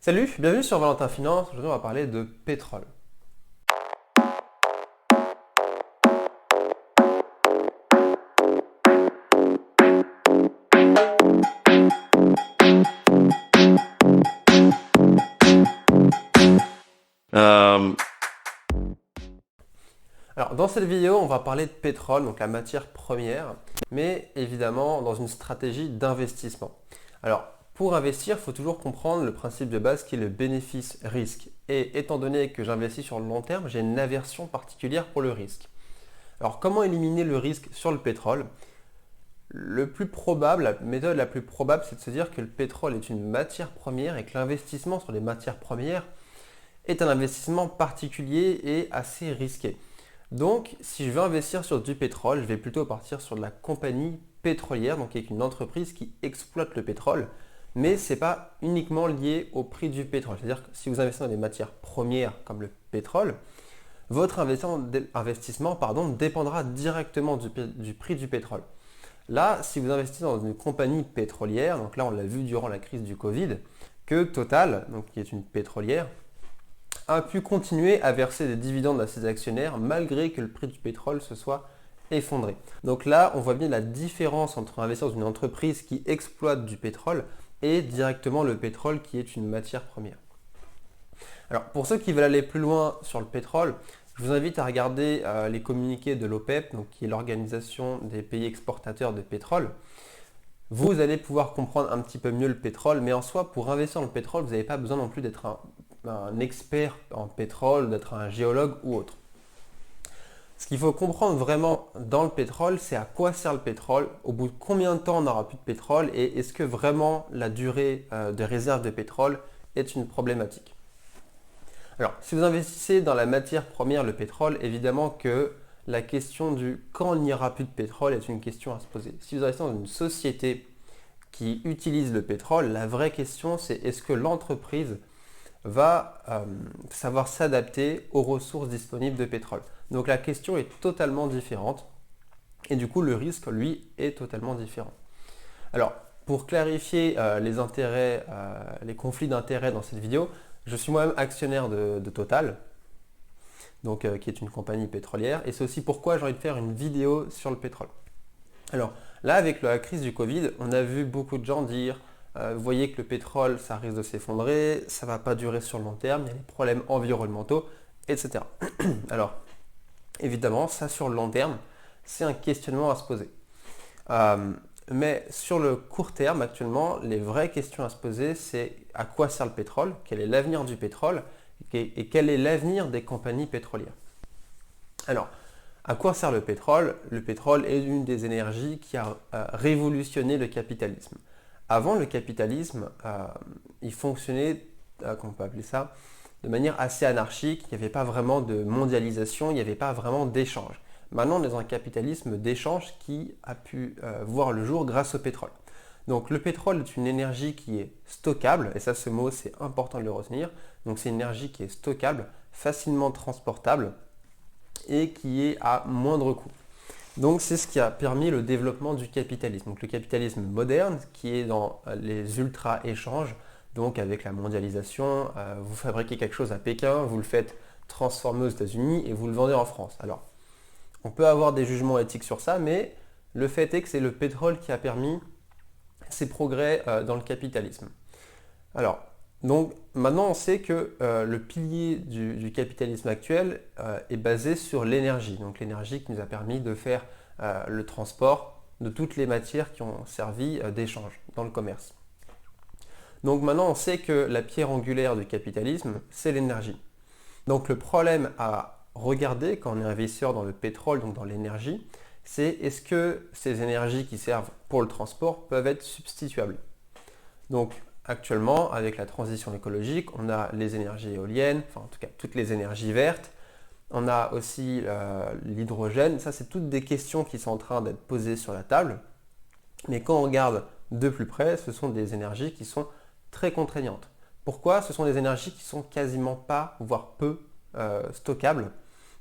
Salut, bienvenue sur Valentin Finance. Aujourd'hui, on va parler de pétrole. Alors, dans cette vidéo, on va parler de pétrole, donc la matière première, mais évidemment dans une stratégie d'investissement. Alors, pour investir, il faut toujours comprendre le principe de base qui est le bénéfice-risque. Et étant donné que j'investis sur le long terme, j'ai une aversion particulière pour le risque. Alors, comment éliminer le risque sur le pétrole? La méthode la plus probable, c'est de se dire que le pétrole est une matière première et que l'investissement sur les matières premières est un investissement particulier et assez risqué. Donc, si je veux investir sur du pétrole, je vais plutôt partir sur de la compagnie pétrolière, donc avec une entreprise qui exploite le pétrole, mais ce n'est pas uniquement lié au prix du pétrole. C'est-à-dire que si vous investissez dans des matières premières comme le pétrole, votre investissement dépendra directement du prix du pétrole. Là, si vous investissez dans une compagnie pétrolière, donc là on l'a vu durant la crise du Covid, que Total, donc qui est une pétrolière, a pu continuer à verser des dividendes à ses actionnaires malgré que le prix du pétrole se soit effondré. Donc là, on voit bien la différence entre investir dans une entreprise qui exploite du pétrole et directement le pétrole qui est une matière première. Alors pour ceux qui veulent aller plus loin sur le pétrole, je vous invite à regarder les communiqués de l'OPEP, donc qui est l'organisation des pays exportateurs de pétrole. Vous allez pouvoir comprendre un petit peu mieux le pétrole, mais en soi, pour investir dans le pétrole, vous n'avez pas besoin non plus d'être un expert en pétrole, d'être un géologue ou autre. Ce qu'il faut comprendre vraiment dans le pétrole, c'est à quoi sert le pétrole, au bout de combien de temps on n'aura plus de pétrole et est-ce que vraiment la durée de réserve de pétrole est une problématique. Alors, si vous investissez dans la matière première, le pétrole, évidemment que la question du quand il n'y aura plus de pétrole est une question à se poser. Si vous investissez dans une société qui utilise le pétrole, la vraie question c'est est-ce que l'entreprise va savoir s'adapter aux ressources disponibles de pétrole. Donc la question est totalement différente et du coup le risque lui est totalement différent. Alors pour clarifier les conflits d'intérêts dans cette vidéo, je suis moi-même actionnaire de Total, donc, qui est une compagnie pétrolière, et c'est aussi pourquoi j'ai envie de faire une vidéo sur le pétrole. Alors là, avec la crise du Covid, on a vu beaucoup de gens dire vous voyez que le pétrole, ça risque de s'effondrer, ça ne va pas durer sur le long terme, il y a des problèmes environnementaux, etc. Alors, évidemment, ça sur le long terme, c'est un questionnement à se poser. Mais sur le court terme, actuellement, les vraies questions à se poser, c'est à quoi sert le pétrole, quel est l'avenir du pétrole et quel est l'avenir des compagnies pétrolières. Alors, à quoi sert le pétrole? Le pétrole est une des énergies qui a révolutionné le capitalisme. Avant, le capitalisme, il fonctionnait, comment on peut appeler ça, de manière assez anarchique. Il n'y avait pas vraiment de mondialisation, il n'y avait pas vraiment d'échange. Maintenant, on est dans un capitalisme d'échange qui a pu voir le jour grâce au pétrole. Donc le pétrole est une énergie qui est stockable, et ça ce mot c'est important de le retenir. Donc c'est une énergie qui est stockable, facilement transportable et qui est à moindre coût. Donc c'est ce qui a permis le développement du capitalisme. Donc le capitalisme moderne qui est dans les ultra-échanges, donc avec la mondialisation, vous fabriquez quelque chose à Pékin, vous le faites transformer aux États-Unis et vous le vendez en France. Alors, on peut avoir des jugements éthiques sur ça, mais le fait est que c'est le pétrole qui a permis ces progrès dans le capitalisme. Alors, donc maintenant on sait que le pilier du capitalisme actuel est basé sur l'énergie. Donc l'énergie qui nous a permis de faire le transport de toutes les matières qui ont servi d'échange dans le commerce. Donc maintenant on sait que la pierre angulaire du capitalisme, c'est l'énergie. Donc le problème à regarder quand on est investisseur dans le pétrole, donc dans l'énergie, c'est est-ce que ces énergies qui servent pour le transport peuvent être substituables. Donc actuellement, avec la transition écologique, on a les énergies éoliennes, enfin en tout cas toutes les énergies vertes, on a aussi l'hydrogène, ça c'est toutes des questions qui sont en train d'être posées sur la table, mais quand on regarde de plus près, ce sont des énergies qui sont très contraignantes. Pourquoi? Ce sont des énergies qui sont quasiment pas, voire peu stockables.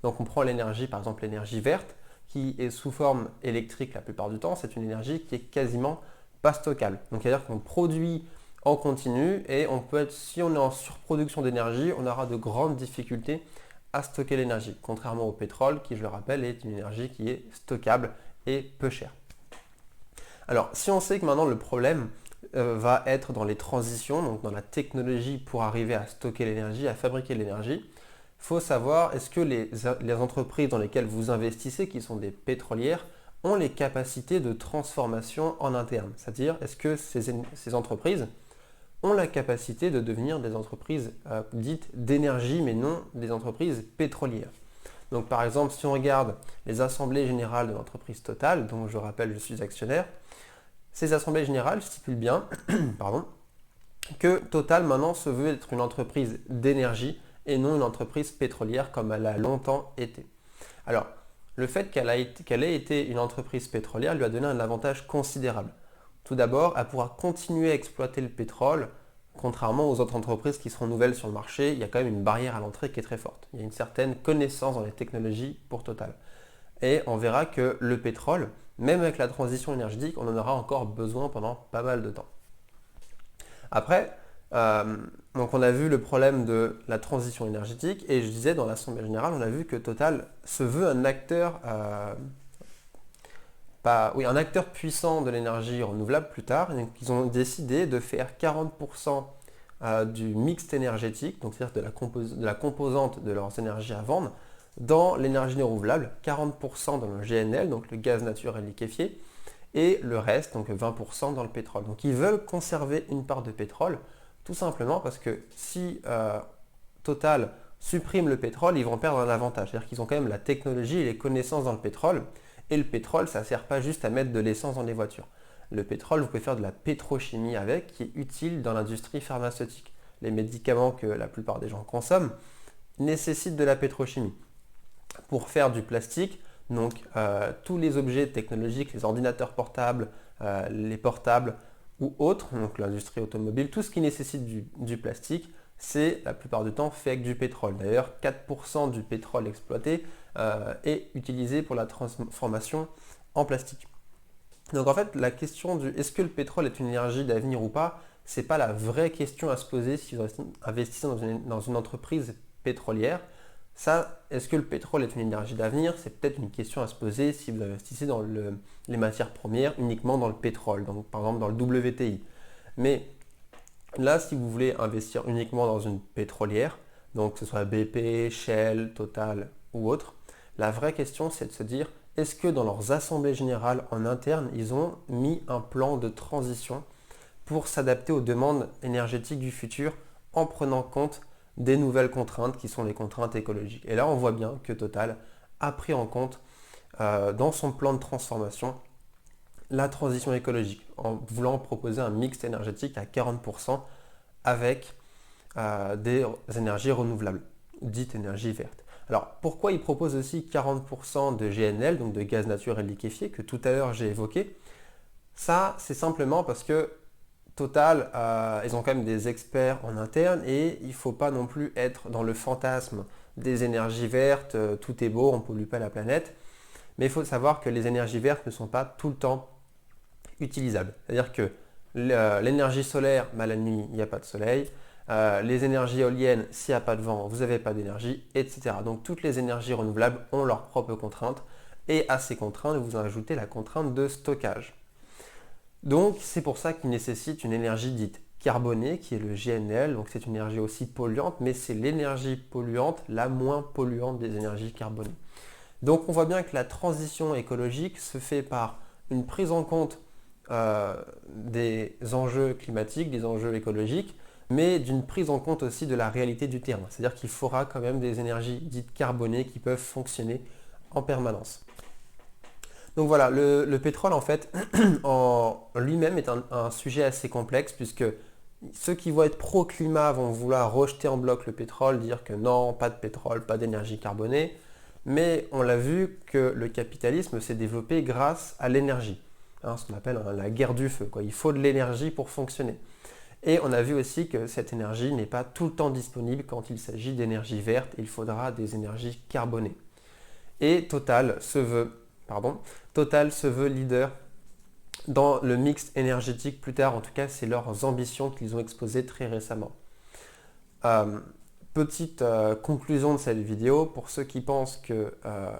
Donc on prend l'énergie, par exemple l'énergie verte, qui est sous forme électrique la plupart du temps, c'est une énergie qui est quasiment pas stockable. Donc c'est-à-dire qu'on produit en continu et si on est en surproduction d'énergie, on aura de grandes difficultés à stocker l'énergie, contrairement au pétrole qui, je le rappelle, est une énergie qui est stockable et peu chère. Alors, si on sait que maintenant le problème va être dans les transitions, donc dans la technologie pour arriver à stocker l'énergie, à fabriquer l'énergie, il faut savoir est-ce que les entreprises dans lesquelles vous investissez, qui sont des pétrolières, ont les capacités de transformation en interne. C'est-à-dire, est-ce que ces entreprises ont la capacité de devenir des entreprises dites d'énergie, mais non des entreprises pétrolières. Donc par exemple, si on regarde les assemblées générales de l'entreprise Total, dont je rappelle je suis actionnaire, ces assemblées générales stipulent bien pardon, que Total maintenant se veut être une entreprise d'énergie et non une entreprise pétrolière comme elle a longtemps été. Alors, le fait qu'elle ait été une entreprise pétrolière lui a donné un avantage considérable. Tout d'abord, elle pourra continuer à exploiter le pétrole, contrairement aux autres entreprises qui seront nouvelles sur le marché. Il y a quand même une barrière à l'entrée qui est très forte. Il y a une certaine connaissance dans les technologies pour Total. Et on verra que le pétrole, même avec la transition énergétique, on en aura encore besoin pendant pas mal de temps. Après, donc on a vu le problème de la transition énergétique et je disais dans l'Assemblée générale, on a vu que Total se veut un acteur, un acteur puissant de l'énergie renouvelable plus tard. Donc, ils ont décidé de faire 40% du mix énergétique, donc c'est-à-dire de la composante de leurs énergies à vendre, dans l'énergie renouvelable, 40% dans le GNL, donc le gaz naturel liquéfié, et le reste, donc 20% dans le pétrole. Donc ils veulent conserver une part de pétrole, tout simplement parce que si Total supprime le pétrole, ils vont perdre un avantage. C'est-à-dire qu'ils ont quand même la technologie et les connaissances dans le pétrole. Et le pétrole, ça ne sert pas juste à mettre de l'essence dans les voitures. Le pétrole, vous pouvez faire de la pétrochimie avec, qui est utile dans l'industrie pharmaceutique. Les médicaments que la plupart des gens consomment nécessitent de la pétrochimie. Pour faire du plastique, donc tous les objets technologiques, les ordinateurs portables, les portables ou autres, donc l'industrie automobile, tout ce qui nécessite du plastique, c'est la plupart du temps fait avec du pétrole. D'ailleurs, 4% du pétrole exploité est utilisé pour la transformation en plastique. Donc en fait, la question du est-ce que le pétrole est une énergie d'avenir ou pas, ce n'est pas la vraie question à se poser si vous investissez dans une entreprise pétrolière. Ça, est-ce que le pétrole est une énergie d'avenir? C'est peut-être une question à se poser si vous investissez dans les matières premières uniquement dans le pétrole, donc par exemple dans le WTI. Mais là, si vous voulez investir uniquement dans une pétrolière, donc que ce soit BP, Shell, Total ou autre, la vraie question c'est de se dire est-ce que dans leurs assemblées générales en interne, ils ont mis un plan de transition pour s'adapter aux demandes énergétiques du futur en prenant compte des nouvelles contraintes qui sont les contraintes écologiques. Et là, on voit bien que Total a pris en compte dans son plan de transformation la transition écologique en voulant proposer un mix énergétique à 40% avec des énergies renouvelables, dites énergies vertes. Alors pourquoi il propose aussi 40% de GNL, donc de gaz naturel liquéfié, que tout à l'heure j'ai évoqué? Ça, c'est simplement parce que Total, ils ont quand même des experts en interne et il ne faut pas non plus être dans le fantasme des énergies vertes, tout est beau, on ne pollue pas la planète. Mais il faut savoir que les énergies vertes ne sont pas tout le temps utilisables. C'est-à-dire que l'énergie solaire, la nuit, il n'y a pas de soleil. Les énergies éoliennes, s'il n'y a pas de vent, vous n'avez pas d'énergie, etc. Donc toutes les énergies renouvelables ont leurs propres contraintes. Et à ces contraintes, vous en ajoutez la contrainte de stockage. Donc c'est pour ça qu'il nécessite une énergie dite carbonée qui est le GNL. Donc c'est une énergie aussi polluante, mais c'est l'énergie polluante la moins polluante des énergies carbonées. Donc on voit bien que la transition écologique se fait par une prise en compte des enjeux climatiques, des enjeux écologiques, mais d'une prise en compte aussi de la réalité du terrain. C'est-à-dire qu'il faudra quand même des énergies dites carbonées qui peuvent fonctionner en permanence. Donc voilà, le pétrole en fait en lui-même est un sujet assez complexe puisque ceux qui vont être pro-climat vont vouloir rejeter en bloc le pétrole, dire que non, pas de pétrole, pas d'énergie carbonée. Mais on l'a vu que le capitalisme s'est développé grâce à l'énergie. Ce qu'on appelle la guerre du feu. Il faut de l'énergie pour fonctionner. Et on a vu aussi que cette énergie n'est pas tout le temps disponible quand il s'agit d'énergie verte. Il faudra des énergies carbonées. Et Total se veut leader dans le mix énergétique plus tard. En tout cas, c'est leurs ambitions qu'ils ont exposées très récemment. Petite conclusion de cette vidéo, pour ceux qui pensent que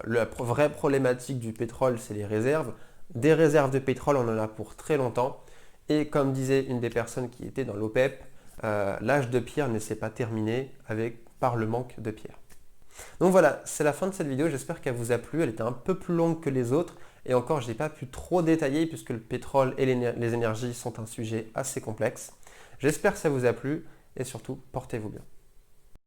la vraie problématique du pétrole, c'est les réserves. Des réserves de pétrole, on en a pour très longtemps. Et comme disait une des personnes qui était dans l'OPEP, l'âge de pierre ne s'est pas terminé par le manque de pierre. Donc voilà, c'est la fin de cette vidéo, j'espère qu'elle vous a plu. Elle était un peu plus longue que les autres. Et encore, je n'ai pas pu trop détailler puisque le pétrole et les énergies sont un sujet assez complexe. J'espère que ça vous a plu et surtout, portez-vous bien.